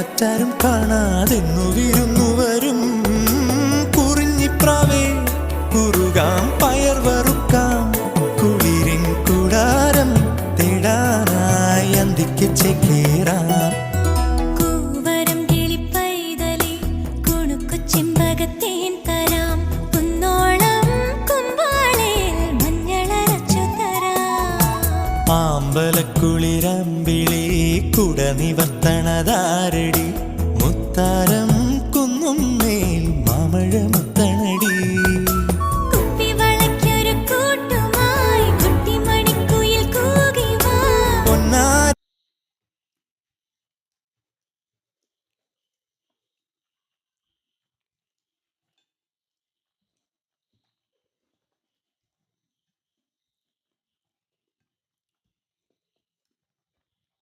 മറ്റാരും കാണാതെന്നു വിരുന്നു വരും കുറിഞ്ഞിപ്രാവേ കുറുകാം പയർ വറുക്കാം കുളിരിൻ കൂടാരം തേടാനായി അന്തിക്ക് ചേക്കേറാം കൂവരം കിളിപ്പൈതലേ കുണുക്കു ചെമ്പകത്തേൻ തരാം കുന്നോളം കുമ്പാളേൽ മഞ്ഞളരച്ചു തരാം ആമ്പലക്കുളിരമ്പിളി കുട നിവർത്തണതാരടി മുത്താരം